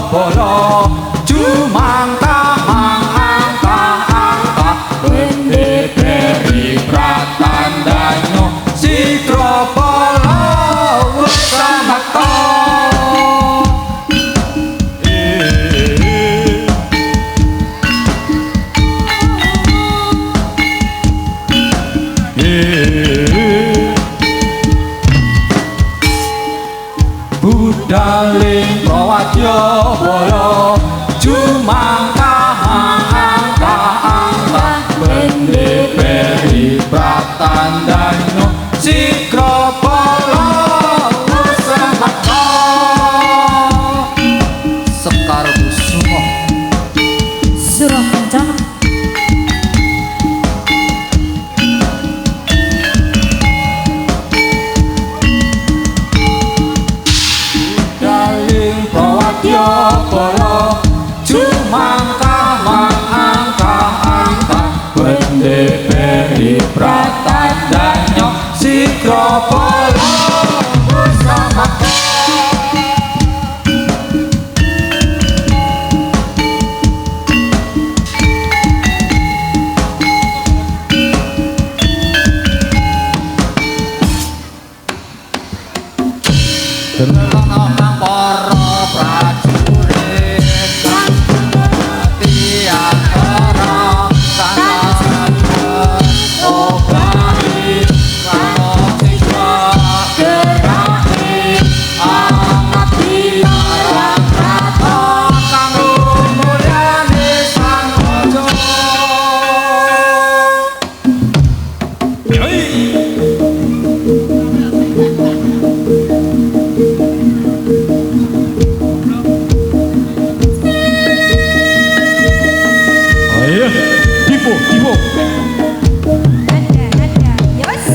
Jayabala Jumangkah angkah Bende beri pratandanyo Sikrapala Wesamata Budaling Jayabala Jumangkah angkah Bende beri pratandanyo Sikrapala Wesamata Sekar Kusuma Surah Kencana Jayabala Jumangkah angkah Bende beri pratandanyo Sikrapala Wesamata Delok nang para prajurit kang mati antara santen obahi kang sing gerani amat dilarang rata kanggo mulyane sang raja Divo Ada Yos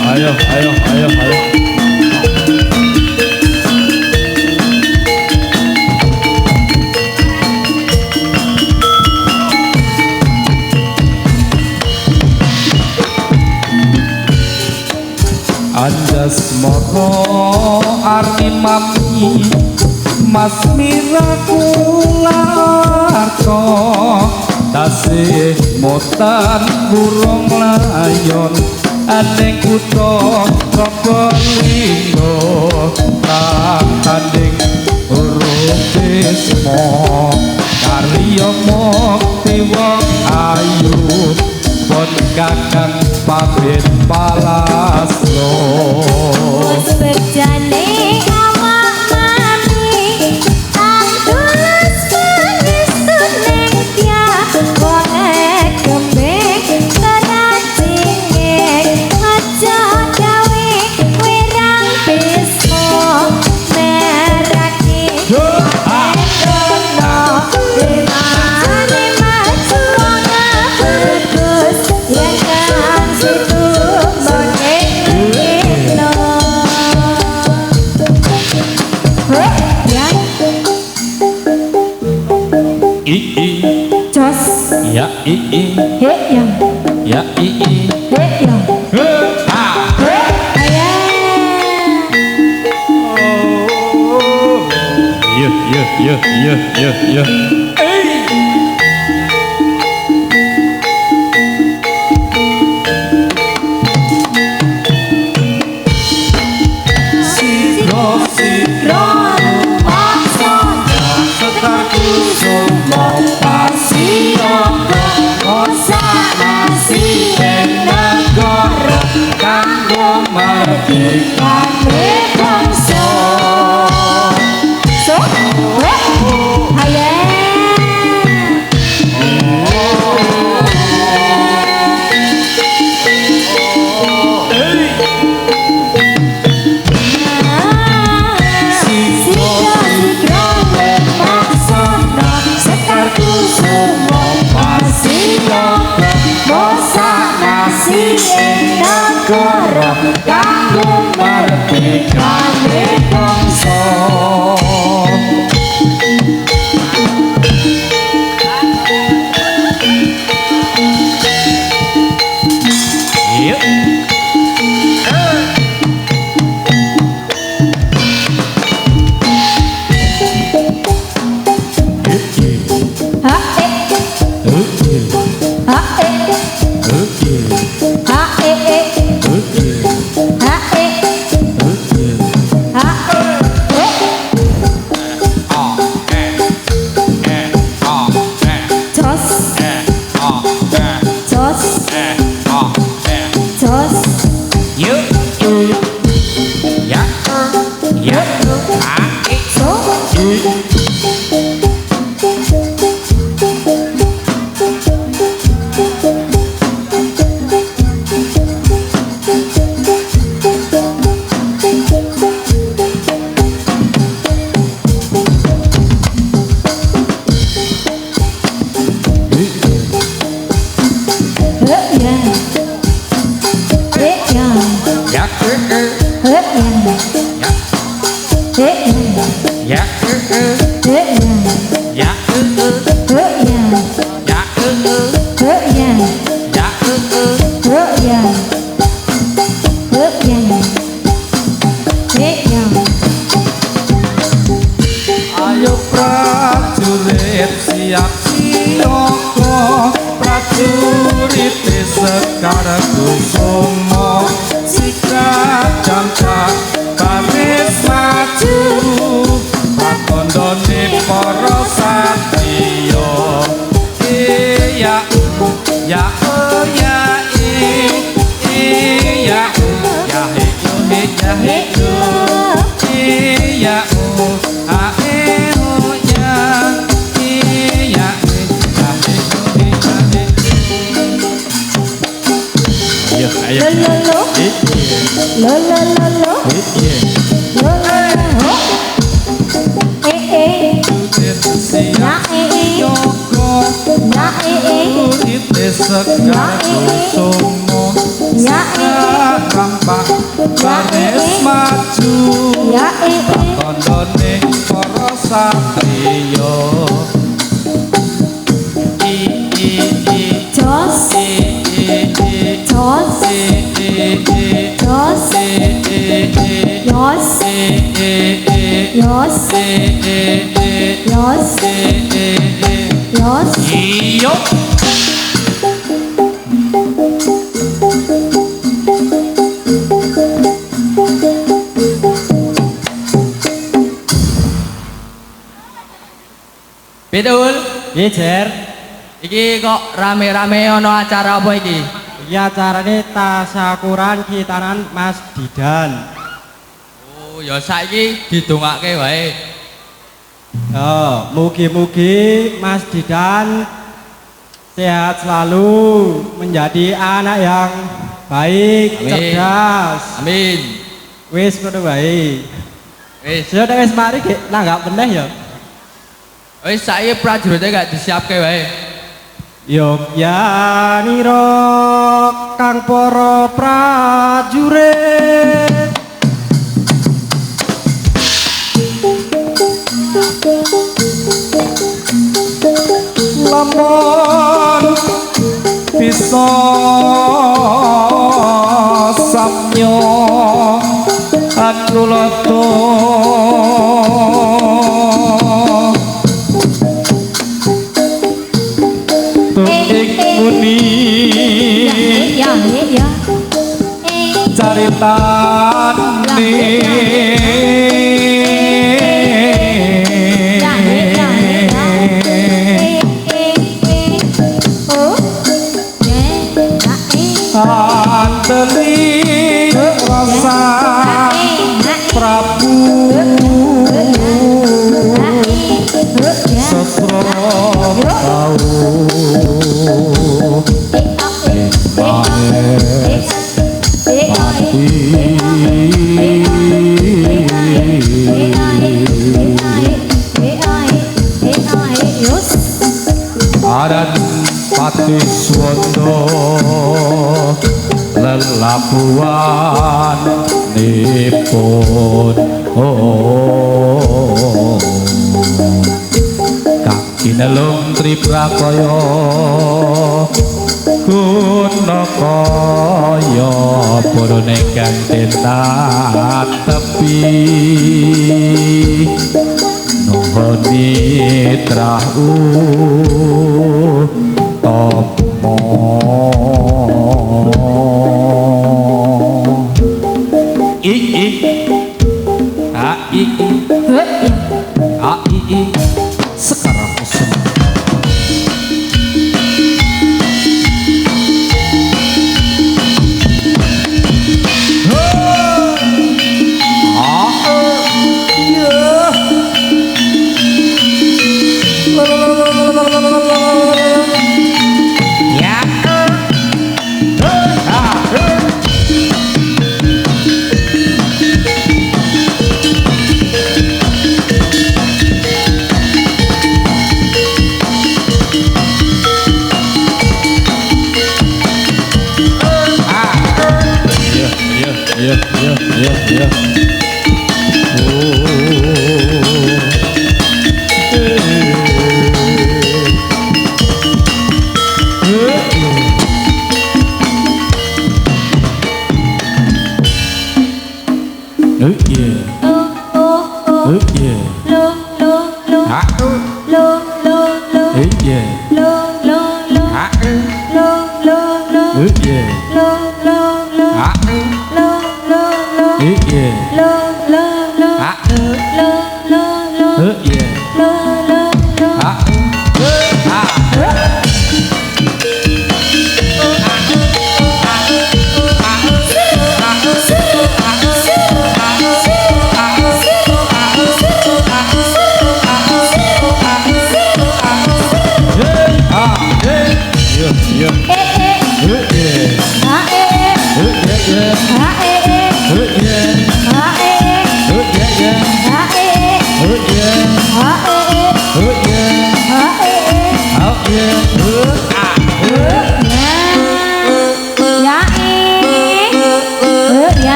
Ayo Anjas moro arni mami Mas Mirakularko tasih motan burung layon Aneng kutha Probolinggo tanding urung bisma karya mukti wong ayu pun kakang pamit palasno Berjane awak mami Ang tulus pengisut neng tiap Wong kembing tenang tinggi Aja gawe wirang bismo Meraki Endono Dimane maju wong bagus Yang kan situ Bongeng Jos ya he yang ya he yang ya Kanggo merdekane bangsa urite sekar kusumo sikap jamcak baris maju pakondone para satriya ya ya oh ya ya ya he yo he ya he yo ya oh a e oh ya ya ya he yo he ya he ayo ayo lo lo lo lo lo lo na urite sekar kusumo rampak baris maju kondone para satriya jos jos jos jos jos iyo Betul. Nggih, Jer. Iki kok rame-rame ana acara apa iki? Iki acarane tasyakuran khitanan Mas Didan. Oh, ya saiki didongake wae. Oh, mugi-mugi Mas Didan sehat selalu, menjadi anak yang baik, Amin. cerdas. Amin. Wis ngono wae. Wis, Sudah wis mari Gek, nanggap meneh ya. wis saiki prajurite gak disiapke wae. Yogyaniro kang para prajurit lamun bisa samyo anulato tuik muni ya ya caritane Anteli rasa Prabu sesro tau Aran Pati Swondo lelabuhan nipun kaki nelung triprakaya guna kaya burune gantenan tepi nuhuni trahu tomo sekarang semua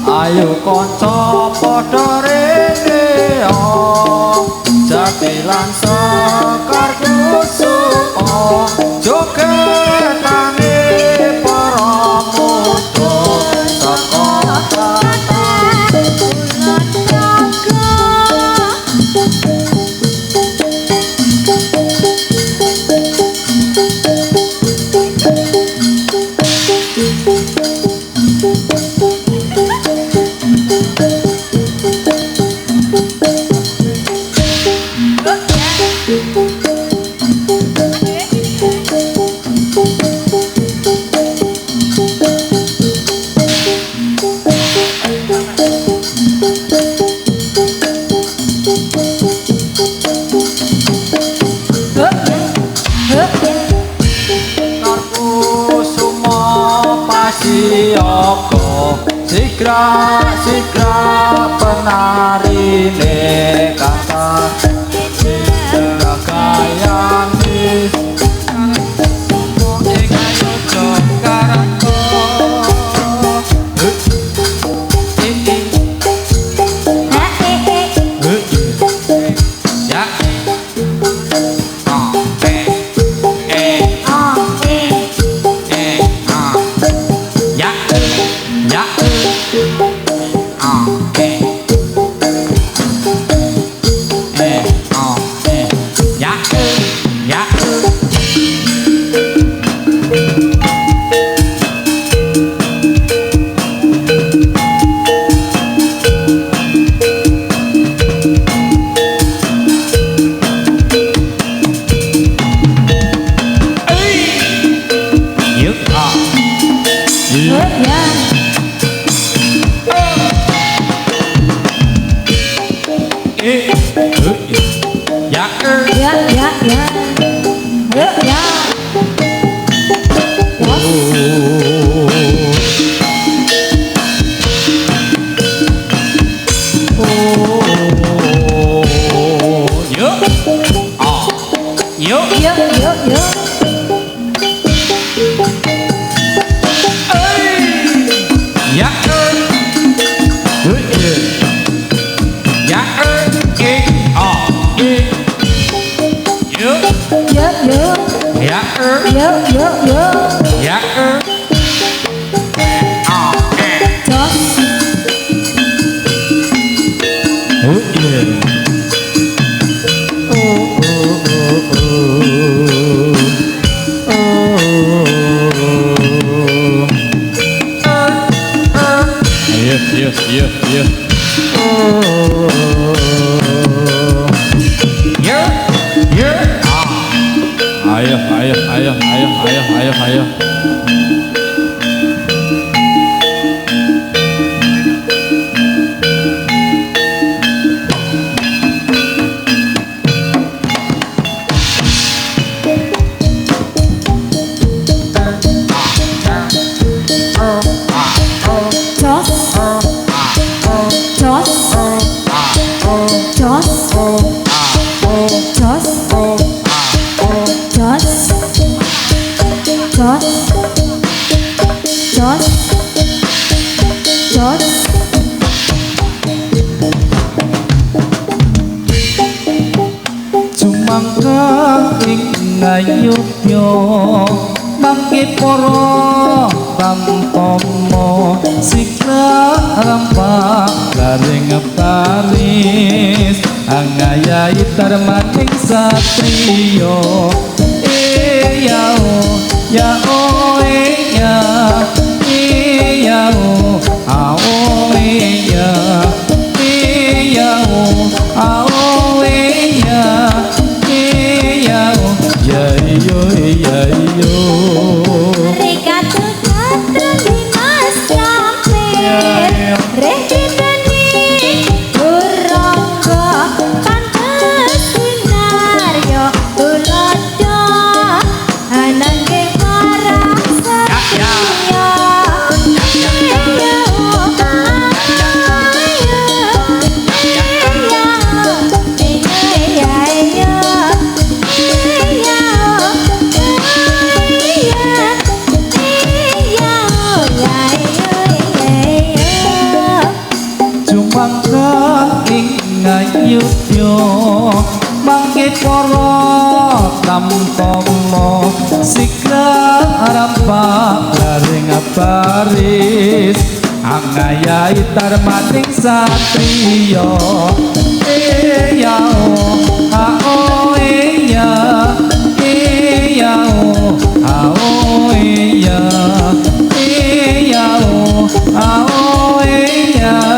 Ayo kanca padha rene jatilan sekar kusumo jogetane para muda saka Sigra penarine kata gayane kayo jongkaranku ya Ayo. Mangka ing ngayunya bangkit para tampomo sikla rampak garing paris angayai tarmaning satriyo yao yao ya yao ao ya yao ao ya Rika tukatra dimas lampir Rekidani urangga pantes sinaryo tulodo Anangge marang satya ngayutyo bangkit para tampomo sikla rampak garing paris angayai tarmaning satriyo yao ao ya yao ao ya yao ao ya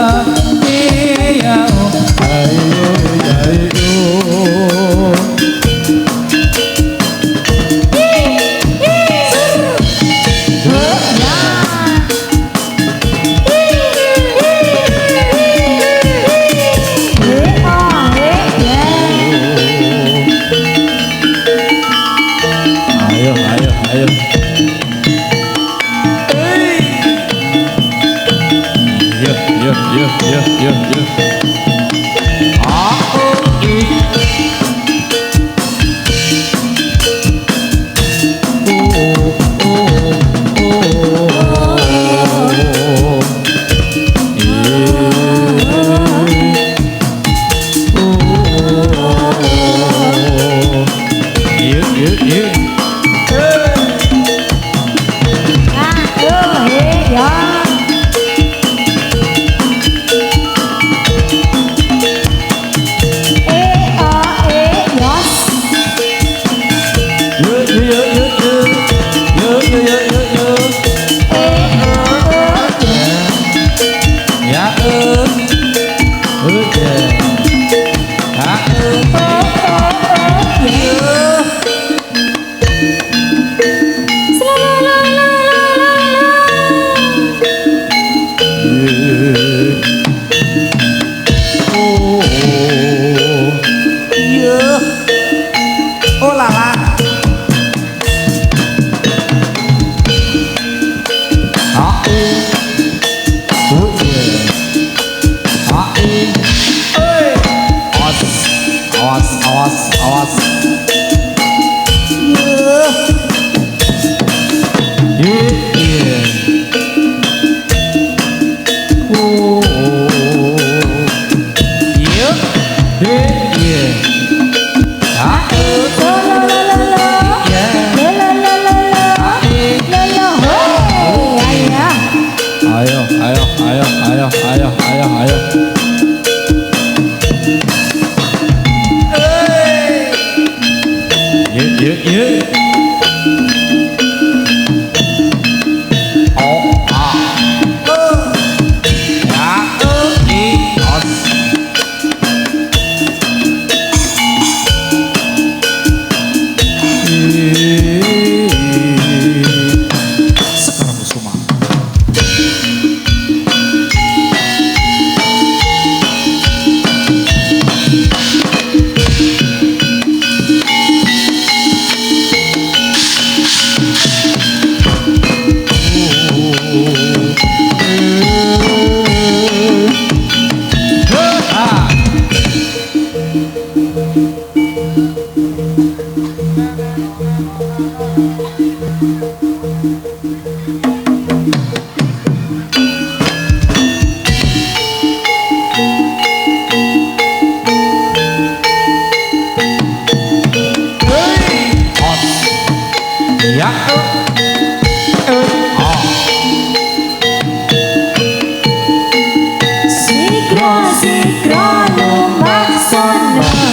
Ayo.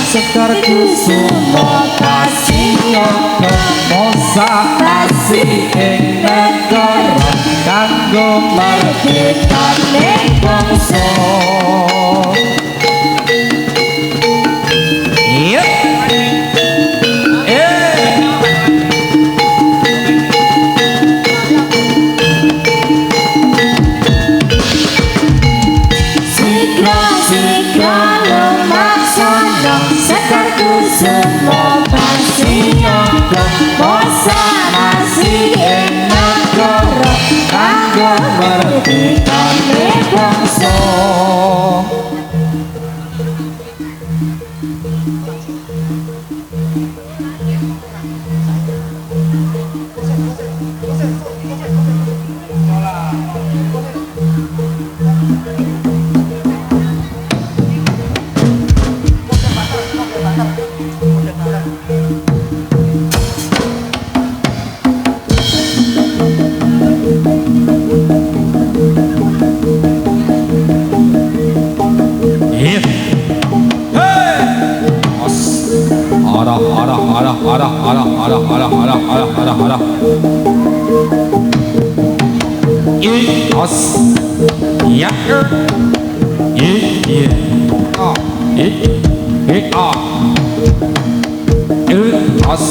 Sekar kusumo kasih mosa kasih ing negara kanggo merdekane bangsa. Semua pasti nyokong mosa masih enak gorok kanggo merdekane bangsa. Arah. Os. Ya. Os.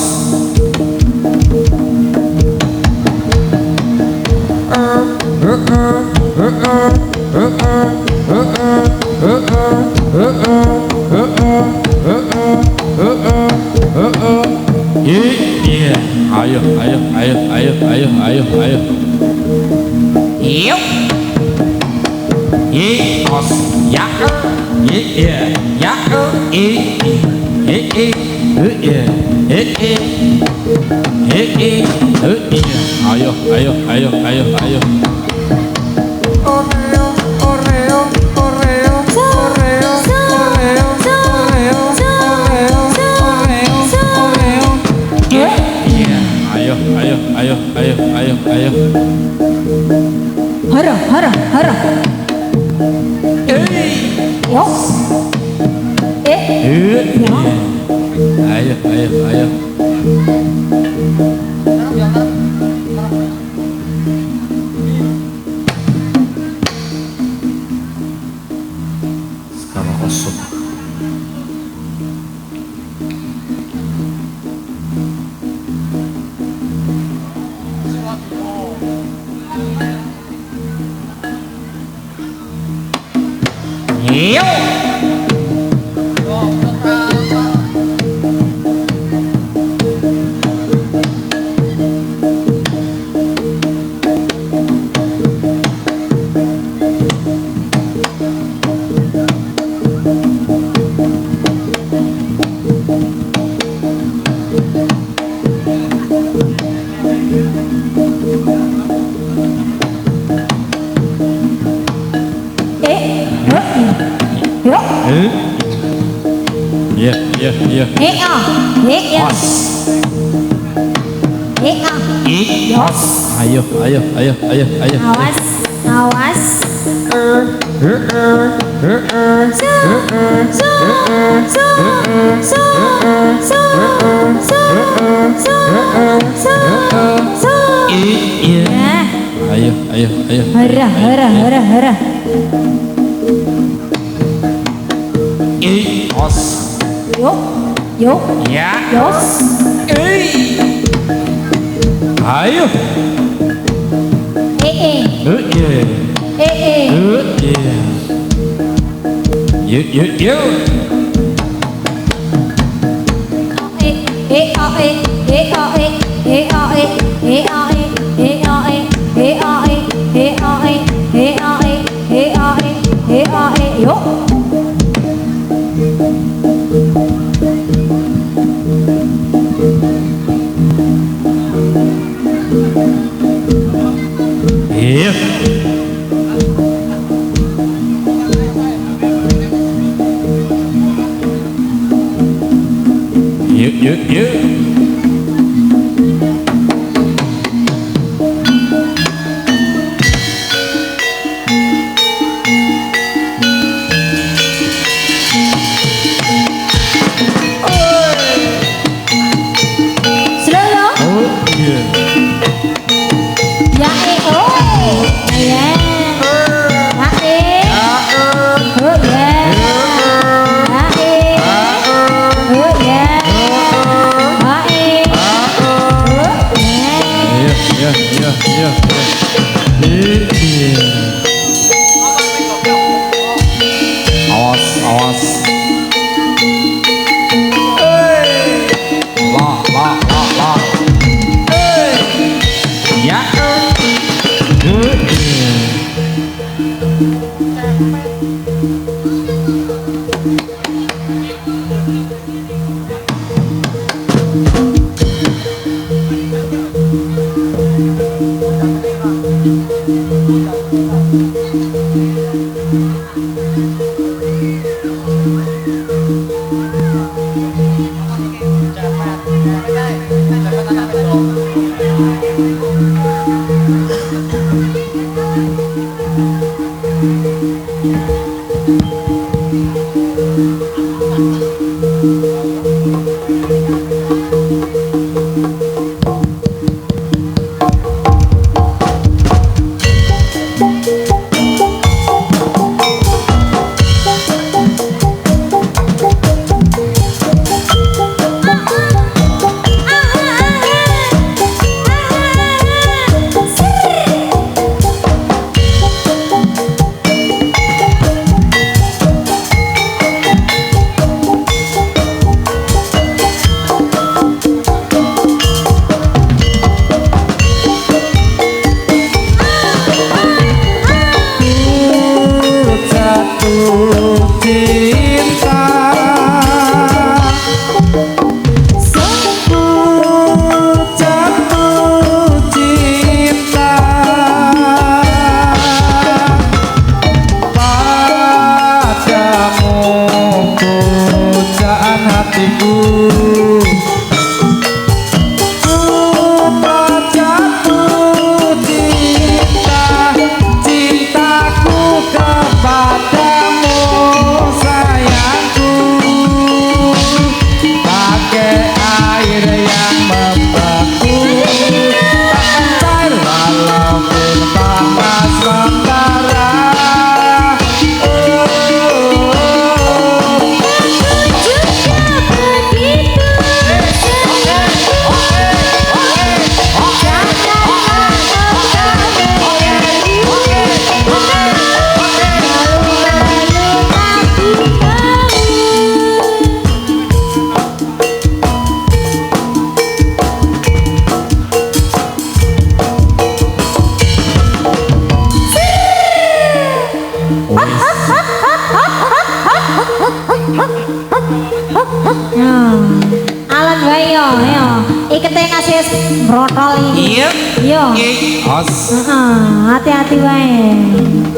Ayo. Yuk. Os. Ya. Ayo. Ayo. Hara. Yo. Ayo. Sekarang kosong. Yo. Iya. Ayo. Awas. Ayo, ayo, ayo. Hara, hara, hara, hara. Os. Yuk, yuk, Ya. yos. Ayo. Iya. Yuk, yuk, yuk. Yuk. Iya. Yuk, yuk, yuk. Selalu. Oh, iya. Ya oi. Ya. Ha oh ya. Ha oh ya. Ha oh ya. Iya, iya, iya, iya. Iya. Awas, awas. La, la, la, la. Ya. Alan wae yo. Ikete kasih brotol iki. Iya. Yo. Os. Heeh, hati-hati wae.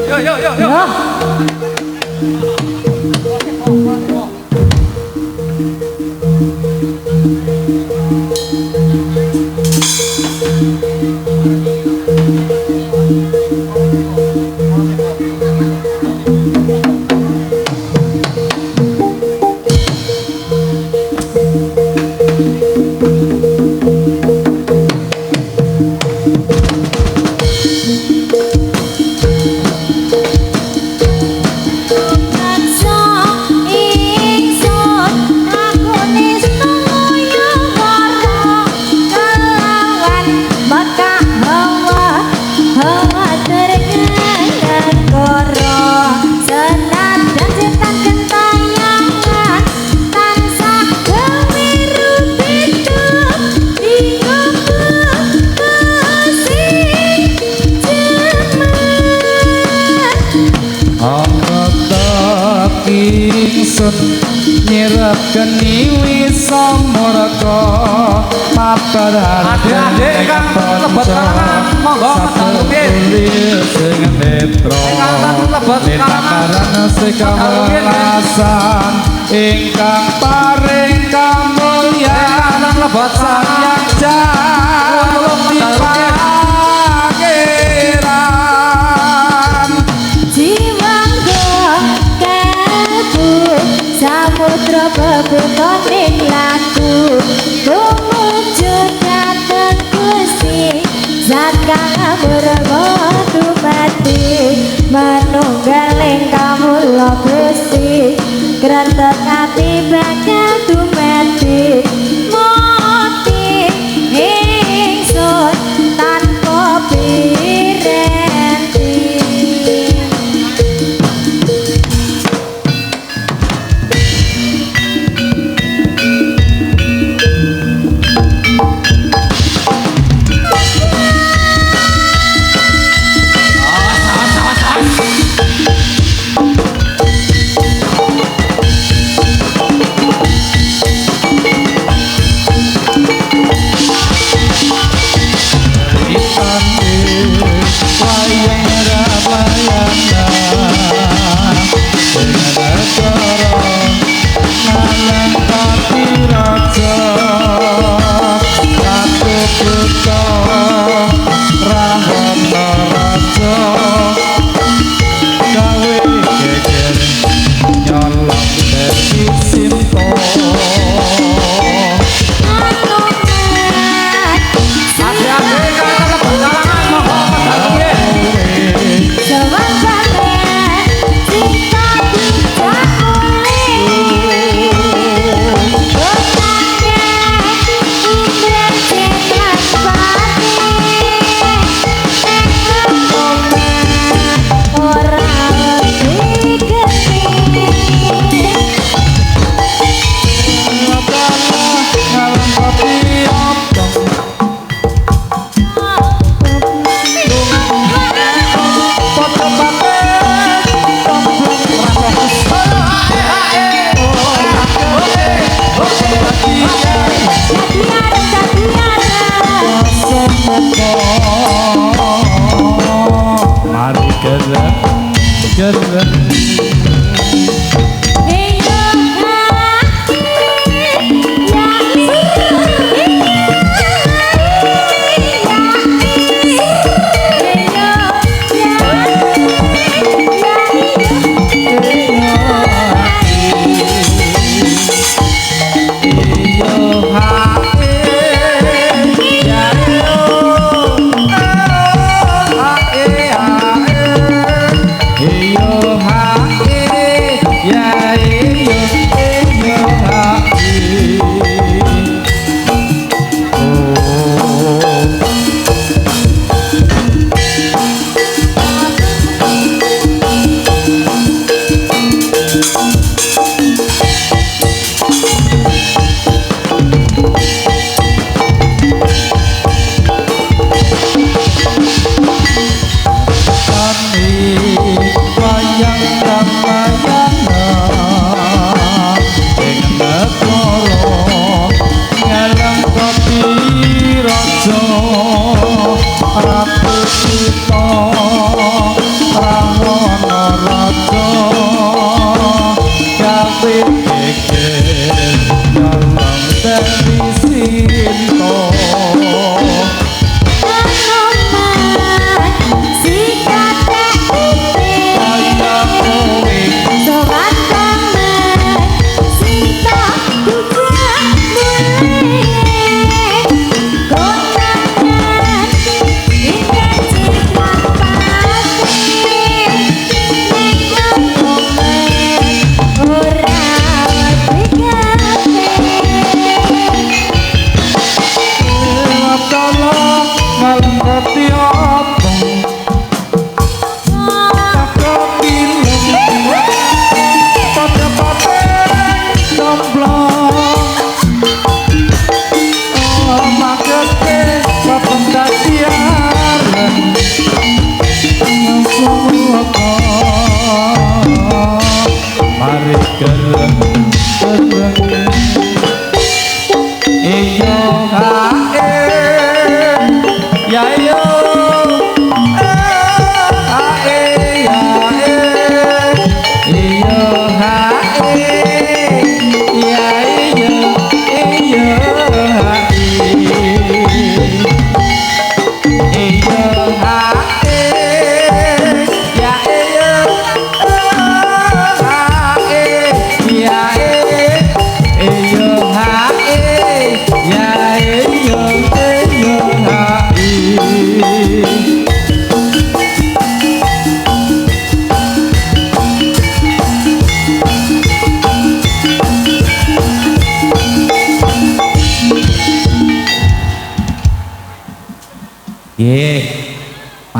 Yo, yo, yo, yo. Yo. ingsun nyerep geni wisa murka mabar adik-adik kang lebet karangan monggo medal sing netra netaran sekawelasan ingkang paring kamulyan lebet sang jaluk samudra bebetoning laku tumuju dhateng Gusti zat kang amurga dumadi manunggaling kawula Gusti krentek ati bakal dumadi mati ingsun tanpa pirenti. Hey yo ha gereng gereng iyo hae ya yo hae ya iyo hae ya iyo hae iyo hae ya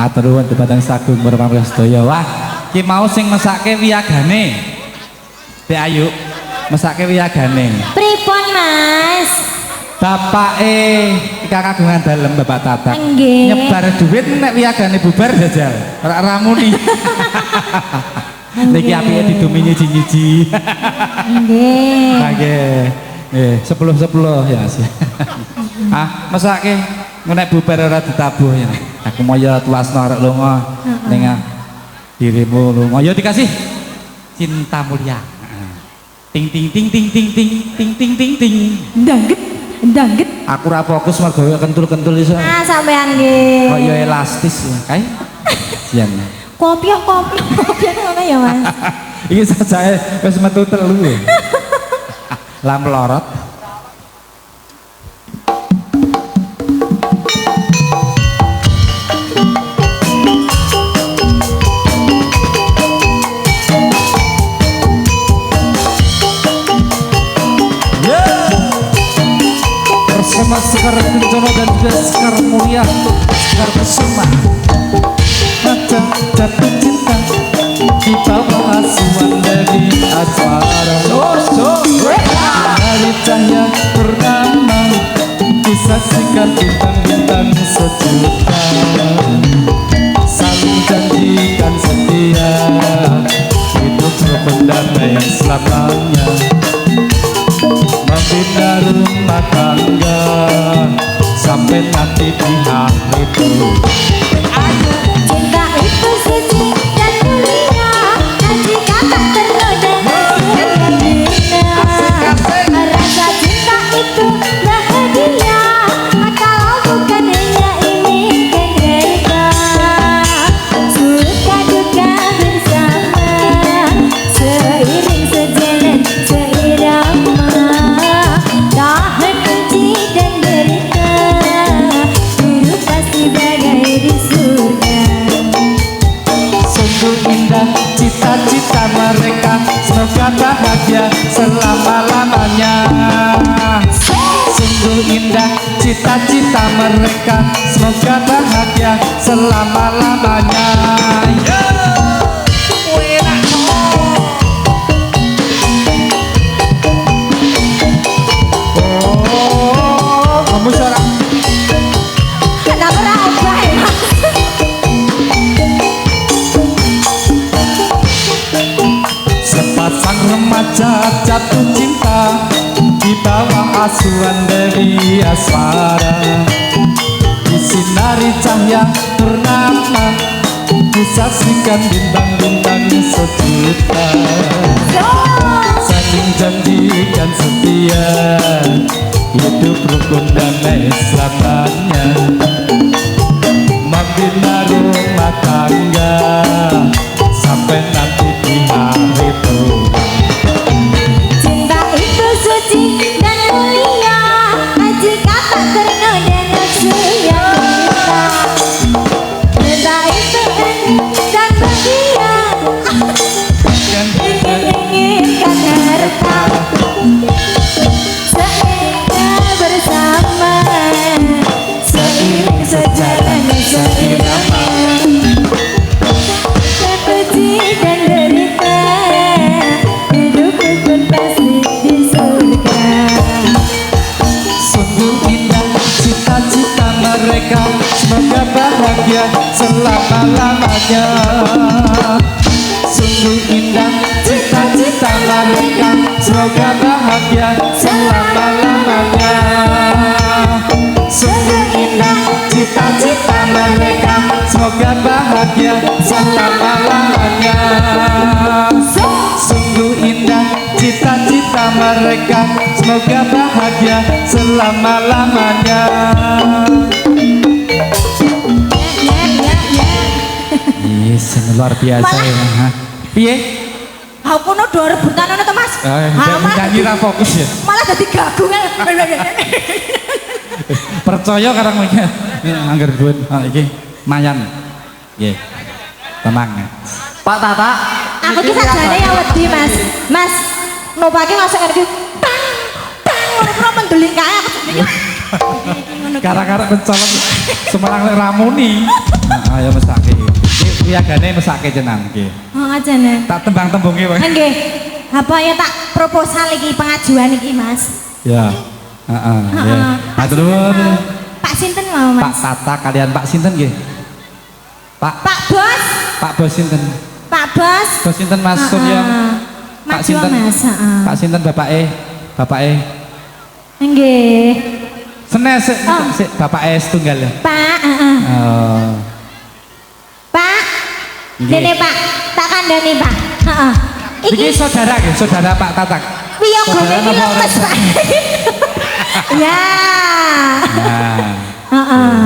matur nuwun dumateng Sagung Pramila sedaya. Wah, ki mau sing mesake wiyagane. Dek Ayu, mesake wiyagane. Pripun, Mas? Bapake Kakak kagungan dalem Bapak Tatak. Nggih. Nyebar duit nek wiyagane bubar jajal. Ora ramuni. Niki apike didumi nyiji-nyiji. Nggih. Nggih. Nggih, 10-10 ya. Ah, mesake nek bubar ora ditabuh ya. Aku mau ya tuasno arek lunga ning dirimu lunga. Ya dikasih cinta mulia. Ting ting ting ting ting ting ting ting ting ting. Ndangget, ndangget. Aku ora fokus mergo kentul-kentul iso. Ah, sampean nggih. Kok ya elastis ya, kae. Sian. Kopiah ngono ya, Mas. Iki sajae wis metu telu. Lah melorot. Bersama Sekar Kencana dan juga Sekar Mulia, Sekar Kusuma. Mata jatuh cinta di bawah asuhan dari asmara. Dari cahaya purnama disaksikan bintang-bintang sejuta. Saling janjikan setia, hidup berdamai selamanya. Membina rumah tangga sampai nanti di hari itu. Cinta itu suci dan mulia, jika tak ternoda hina. Rasa cinta itu bahagia, kalau bukan hanya inginkan derita. Suka duka bersama, seiring sejalan seirama. Tahan benci dan derita, hidup pasti bagai di surga. Sungguh indah cita-cita mereka, semoga bahagia selama-lamanya. Sungguh indah cita-cita mereka, semoga bahagia selama-lamanya. Oh, kamu suara Kenapa ora obah ya, Mas? sepasang remaja jatuh cinta di bawah asuhan dari asmara. Disinari cahaya purnama, disaksikan bintang-bintang sejuta. Saling janjikan setia, hidup rukun damai selamanya. Membina rumah tangga sampai nanti di hari tua. Cinta itu suci dan mulia, jika tak ternoda nafsu yang kita. Cinta itu enak dan bahagia, inginkan harta. Sehingga bersama, seiring sejalan seirama. Terpuji dan derita, hidup pun pasti di surga. Sungguh indah cita-cita mereka, semoga bahagia selama-lamanya. Sungguh indah cita-cita mereka, semoga bahagia selama-lamanya. Sungguh indah cita-cita mereka, semoga bahagia selama-lamanya. Sungguh indah cita-cita mereka, semoga bahagia selama-lamanya. Yes, luar biasa ya. Piye? Aku no do rebutan ana to Mas. Nyanyi ra fokus ya. Malah dadi gagung. Percaya karo kowe. Angger duwe iki mayan. Nggih. Tenang. Pak Tata. Aku ki sajane ya wedi Mas. Mas, nopake masuk ngerti. Tang, tang, ora mendelik kae aku jenenge. Gara-gara pencolok Semarang lek ramuni. Heeh ya mesake. Iki piagane mesake jenang nggih. Oh ajane. Tak tembang-tembungi wae. Nggih. Apa ya tak proposal iki pengajuan iki Mas. Ya. Heeh. Nggih. Matur nuwun. Pak sinten mau Mas? Pak Tata kalian Pak sinten nggih? Pak Bos. Pak Bos sinten? Pak Bos. Bos sinten Mas Suryo? Pak Maju sinten? Mas, heeh. Pak sinten bapake? Bapake? Nggih. Senes sik bapake setunggal ya. Pak, heeh. Oh. Pak. Nggih. Dene Pak, tak kandhani Pak. Heeh. Iki saudara nggih, saudara Pak Tatak. Piye gone Saudara iki napa ora? lemes Pak. Ya. Nah. Heeh.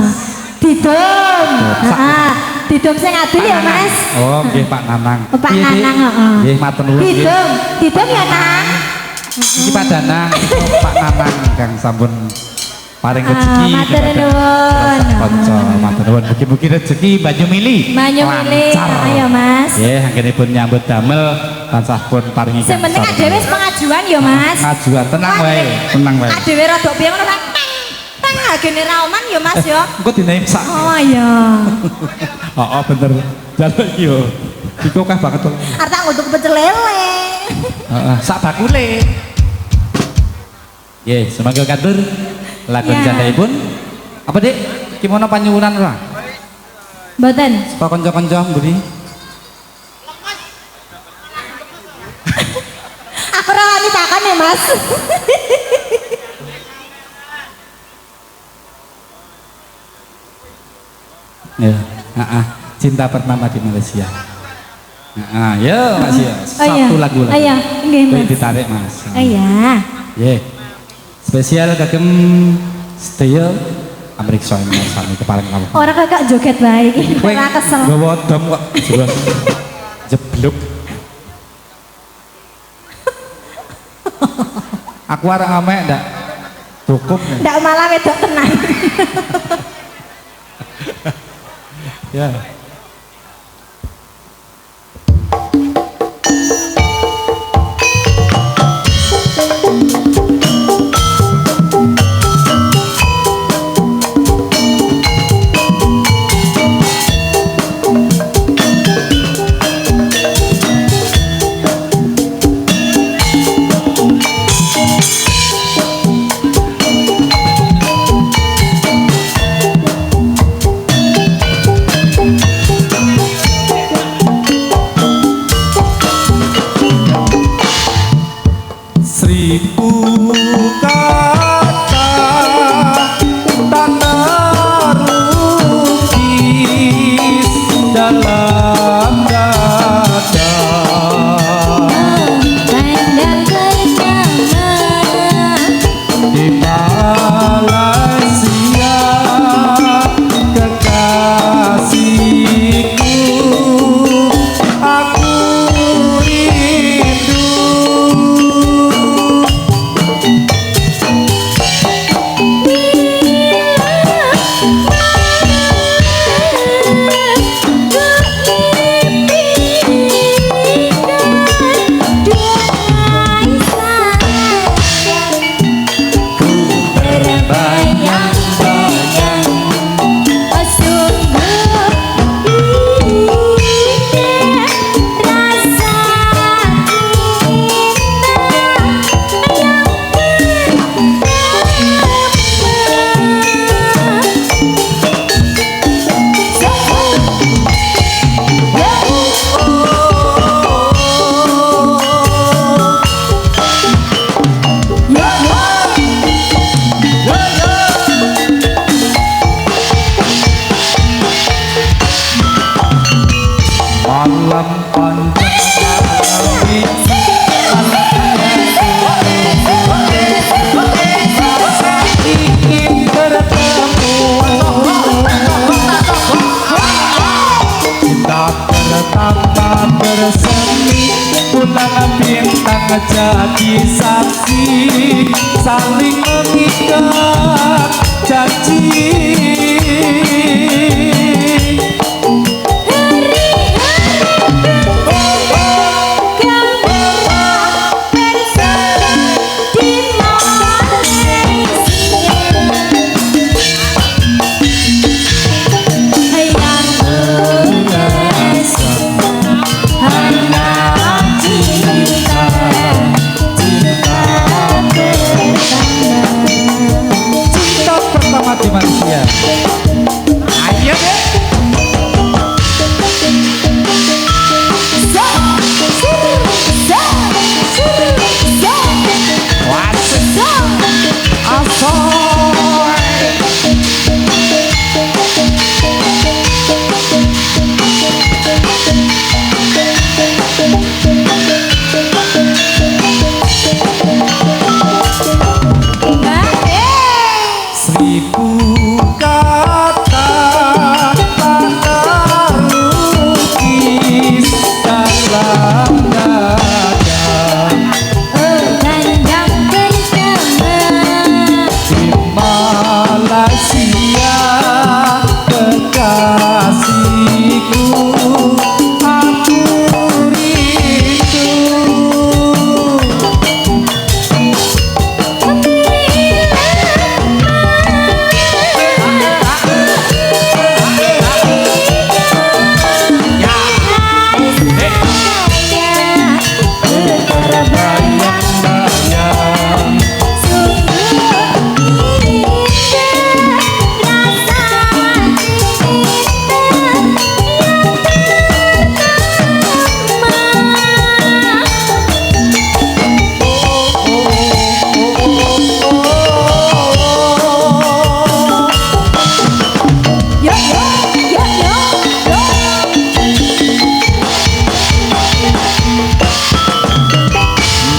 Didum. Sak- Heeh. Didum sing adil ya Nanang. Mas. Oh, nggih Pak Nanang. Oh, Pak Piye, Dik? Nanang, heeh. Nggih, matur nuwun nggih. Didum. Didum ya Nang. Iki Pak Danang, oh, Pak Nanang kang sampun paring rezeki matur kepada nuwun. kanca. Matur nuwun, mugi-mugi rezeki Banyu Mili. Banyu Mili, lancar. ayo Mas. Nggih, anggenipun nyambut damel tansah pun paringi Sing penting adewe wis pengajuan ya Mas. ngajuan tenang wae, tenang wae. Adewe rada piye ngono Pak. Tang agene rauman ya Mas ya. Engko dinaim sak. Oh iya. Heeh, bener. Jaluk iki yo. Iku akeh banget to. Arep tak nguduk pecel lele. Heeh, sak bakule. Nggih, semoga katur lagun Ya. jandaipun. Apa Dik? Kimono panyuwunan ora? Mboten. Saka kanca-kanca mburi. Aku ora wani takon ya Mas. Ya, heeh. Cinta pertama di Malaysia. Heeh, yo Mas ya. Oh iya. Satu lagu lagi. Iya, nggih Kowe Mas. ditarik Mas. Oh iya. Nggih. Spesial kagem sedaya Amerika Mas sami kepareng kamu. Ora kok joget bae iki. Kowe Ora kesel. nggawa dom kok jelas. Jeblok. Aku arek ngamek ndak cukup. Ndak malah wedok tenan. Ya. bintang jadi saksi saling mengikat janji. Di manusia. Ayo deh.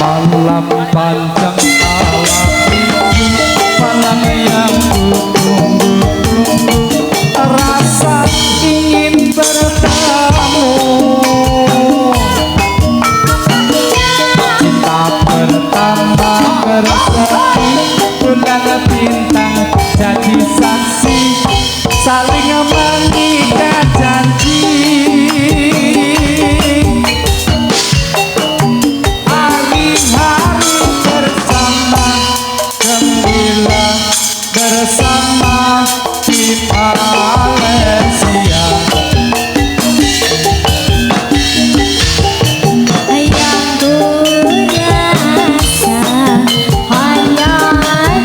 Malam panjang malam yang tunggu-tunggu, rasa ingin bertemu, cinta pertama bersemi, bulan bintang jadi saksi saling mengikat janji. Bersama di Malaysia yang ku rasa hanya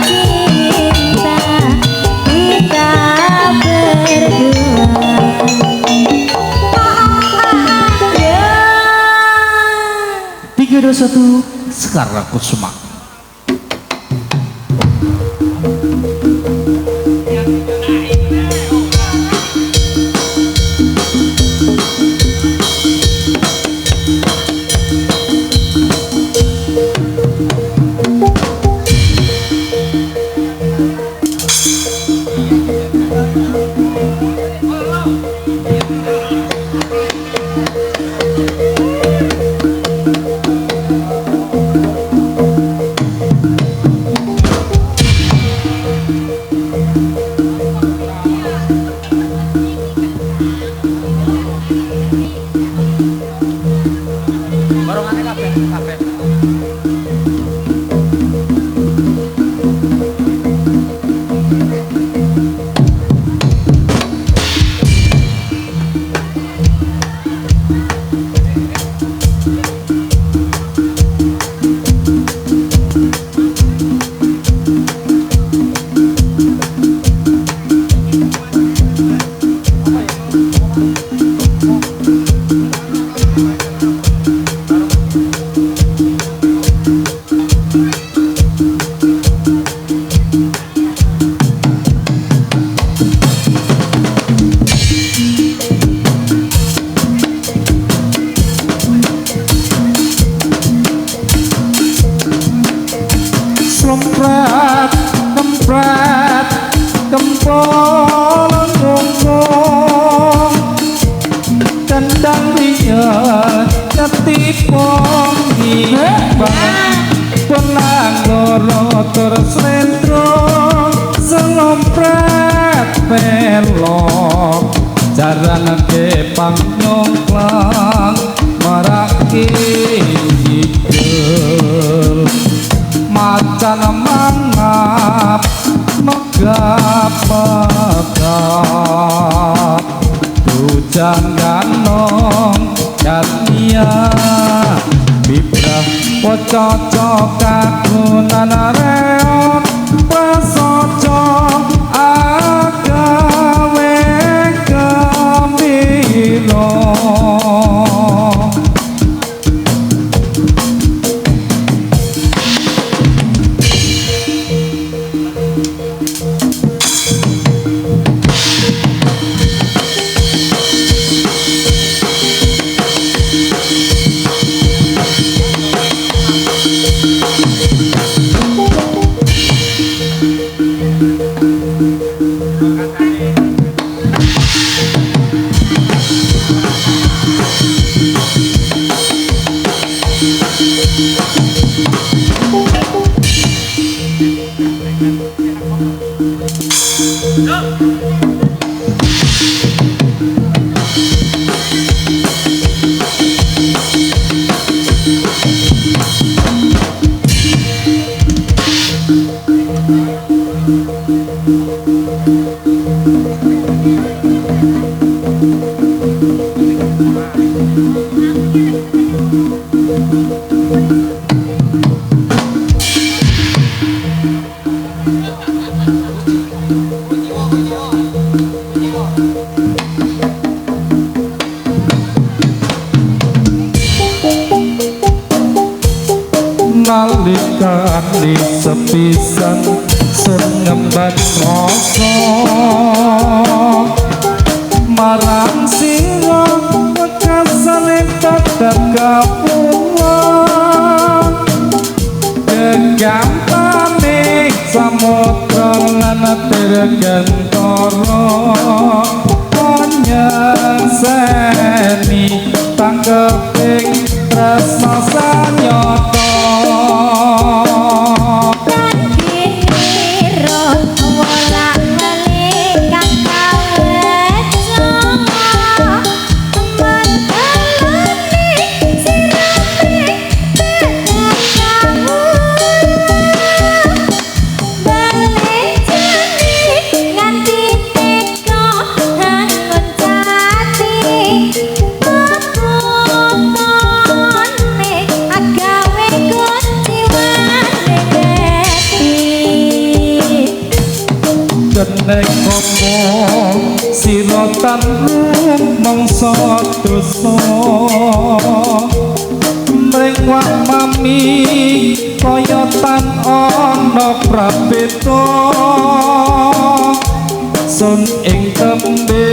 cinta kita berdua. Tiga, dua, satu, sekarang Kusuma. motor slendro selompret pelok jaran ke pangnyongklang maraki hidul macan mangap megap-megap hujan ganong katia bibrah pococok kagunan reot prasojo agawe gembira nalikane sepisan sun ngembat rasa marang sira wekasane tetep kapulang gegampane samudra lan dirgantara nyeseni tangkeping tresna sanyata nek ngomong sira tan mangsa dosa mring wak mami kaya tan ana prabeta sun ing tembe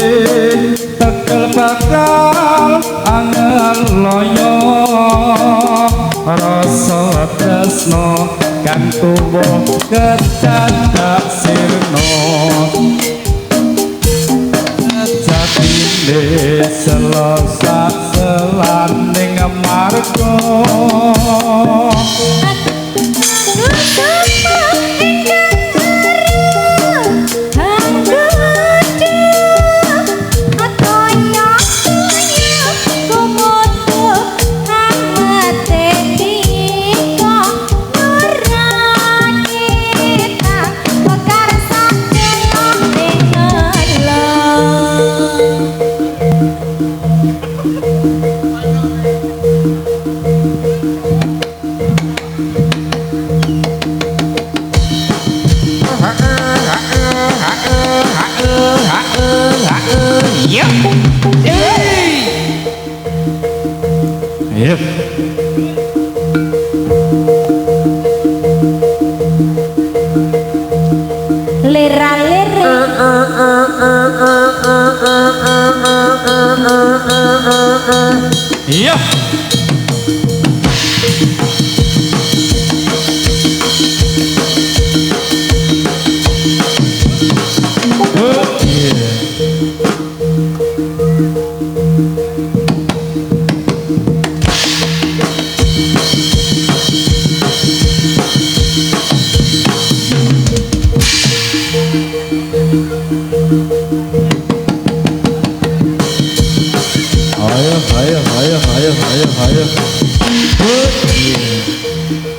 tekel bakal angel loyo rasa tresno kan tuwa kedadak sirna jatine selasa selaning marga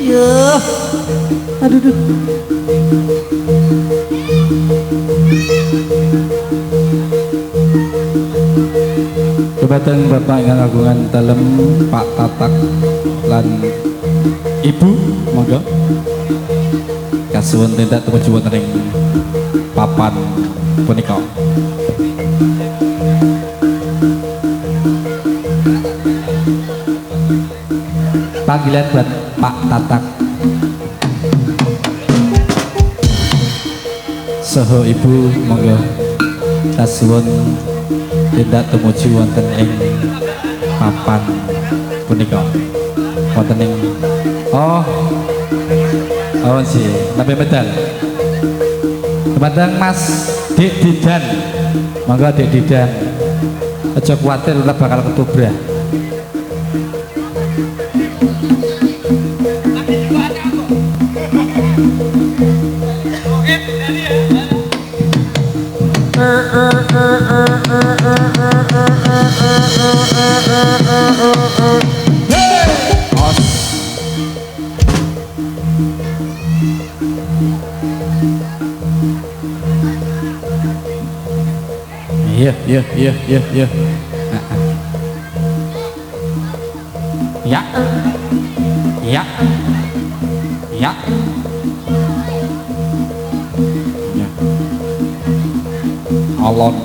Yuh. Aduh duh. Kebatang Bapak yang agungan dalam Pak Tatak lan Ibu monggo kasuwun tindak tumuju wonten ing papan punika. Panggilan buat Pak Tatak saha Ibu monggo kasuwun tindak tumuju wonten ing papan punika wonten ing oh sih lebih medal kebatang Mas Dik Didan monggo Dik Didan aja kuwatir ora bakal ketubrak. Iya. Ya. Alon.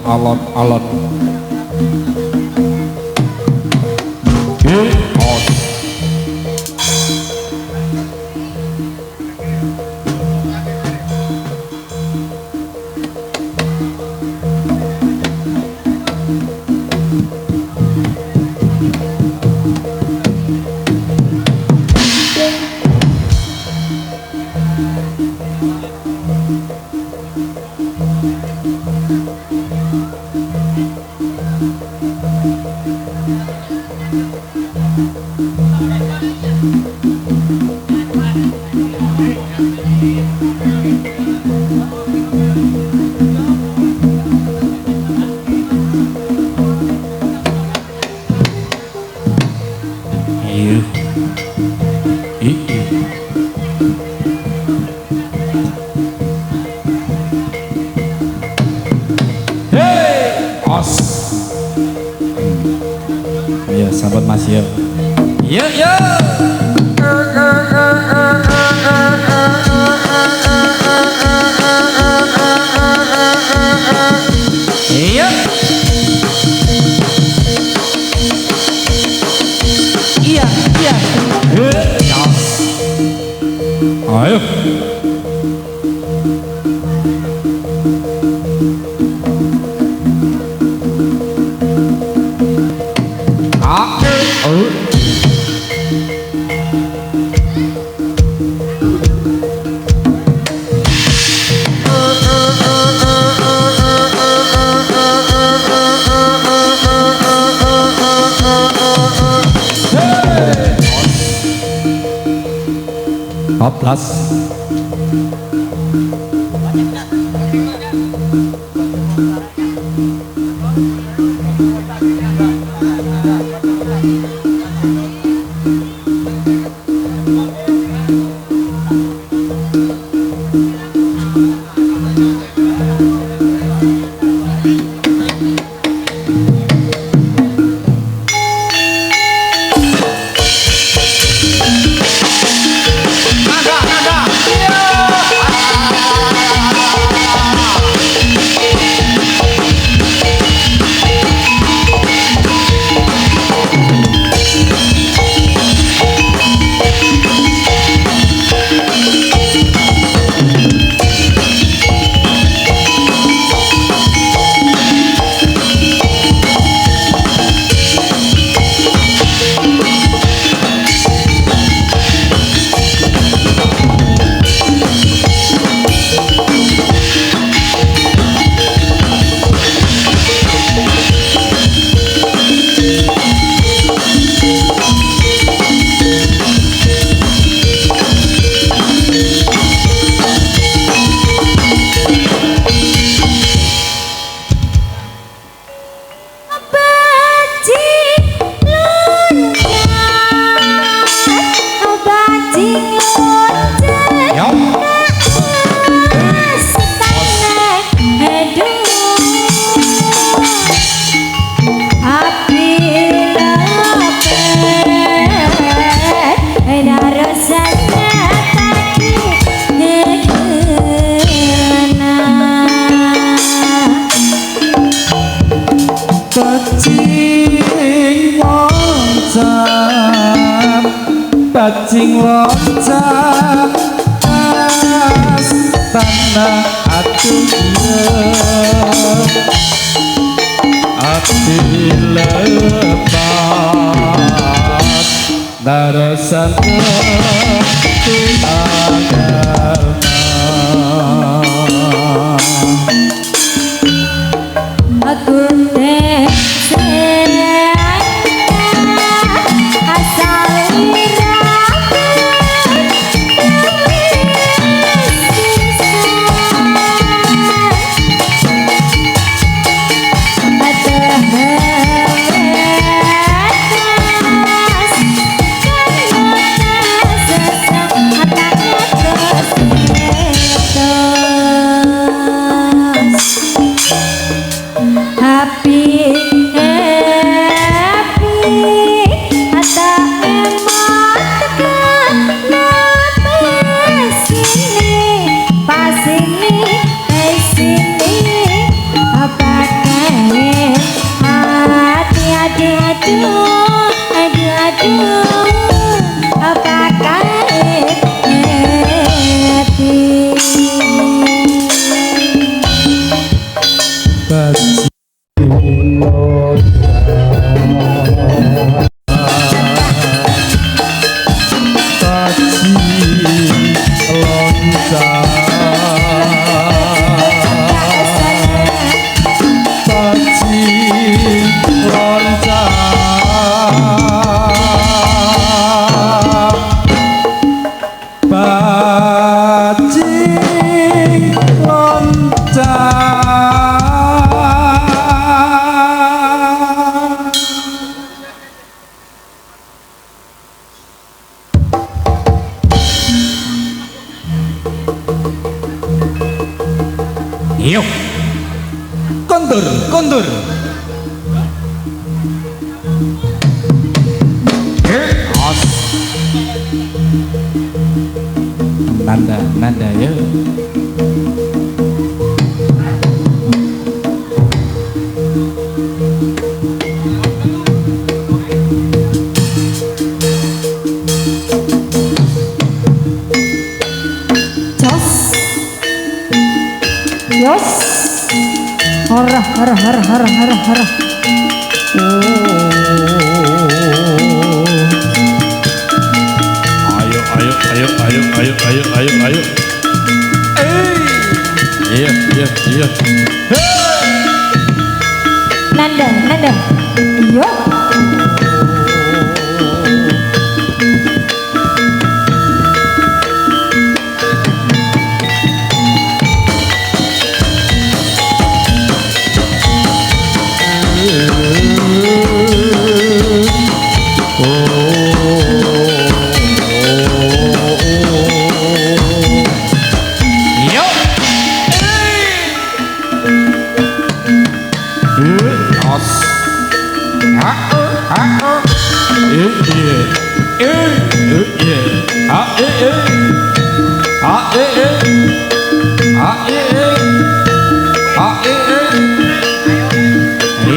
Ya sahabat Mas ya. Ya. Iya. Ayo. Plus sing loncat tanah aduh ati lepas darasan Aku teh asal irama happy happy ata emot tekan pas sini apa kae hati aduh apa kae hati Yuk, kondur. Nanda yuk. Yos, harah. Ayo. Iya. Nanda, yo.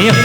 Yuk.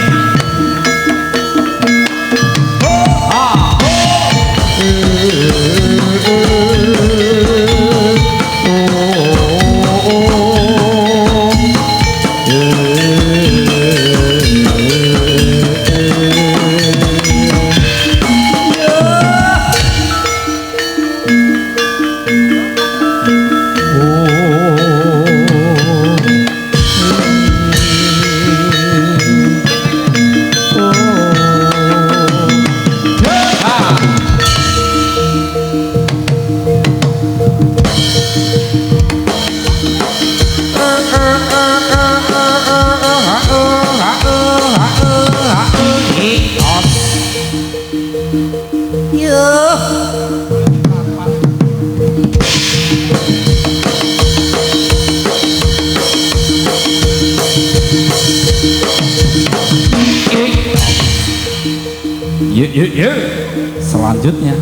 Selanjutnya.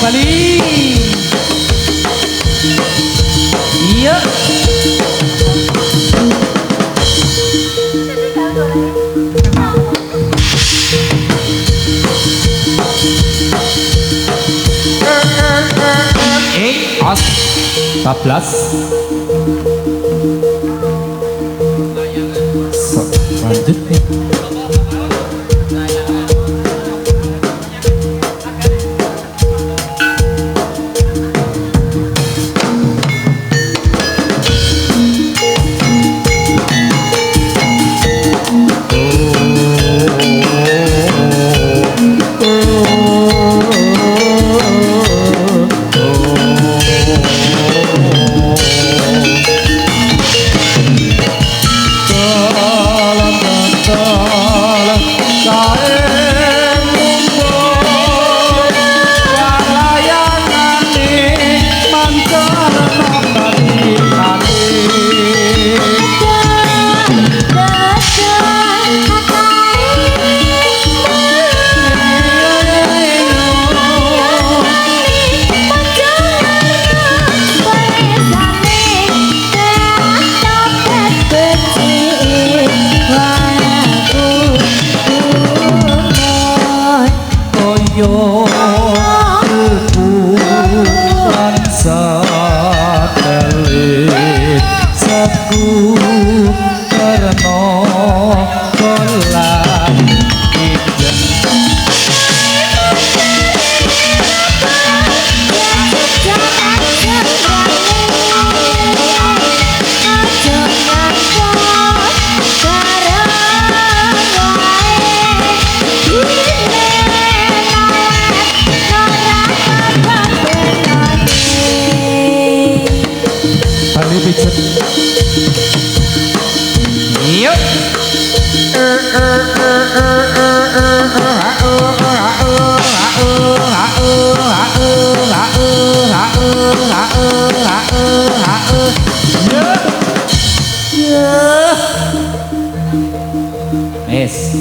Bali. Iya. As 14. Lanjut nih.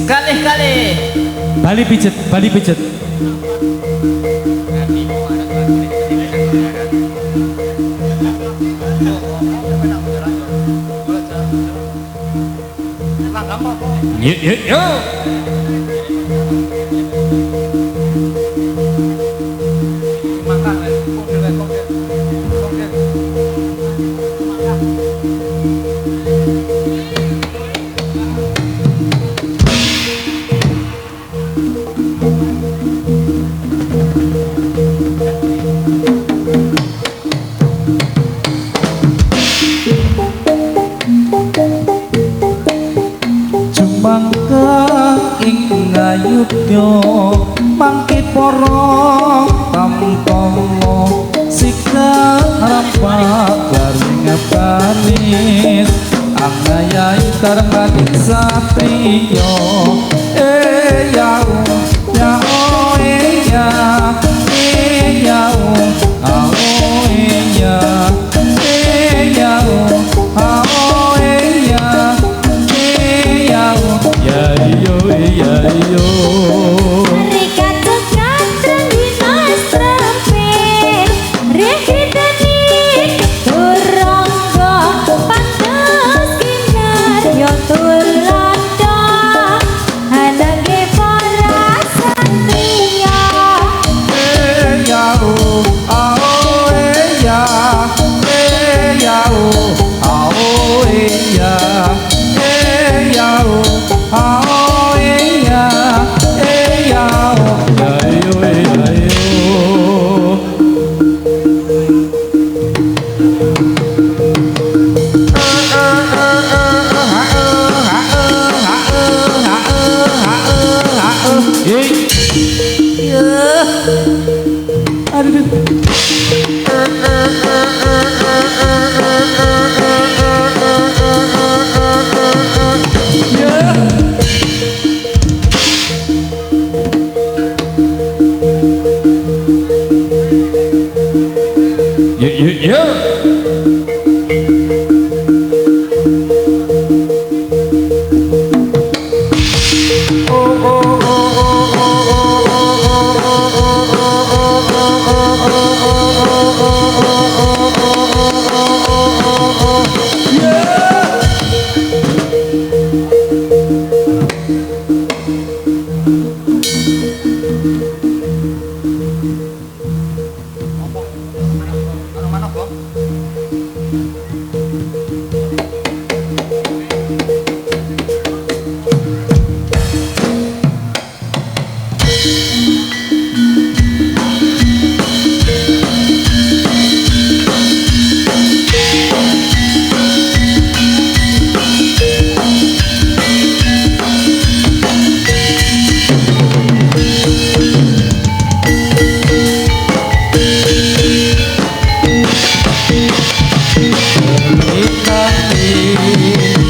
Kali-kali. Bali pijet. Yuk. Makan,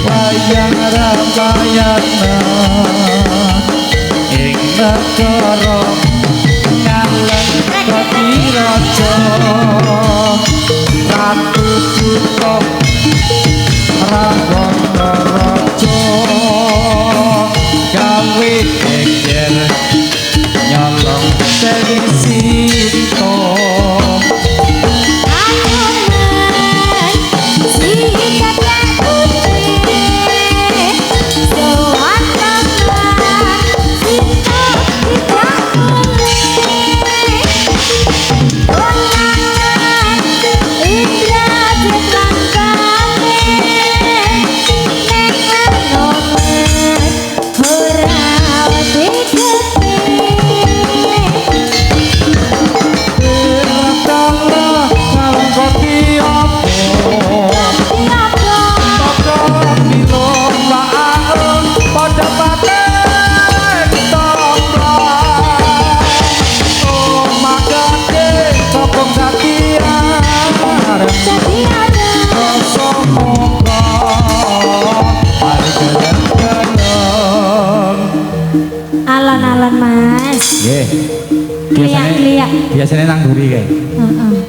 wayang ramayana ing negara ngalem Patiraja Ratu Buta Rahwana Raja gawe geger nyolong Dewi Sinta Alon-alon mas. nggih Liak-liak. biasanya nang mburi kae Heeh.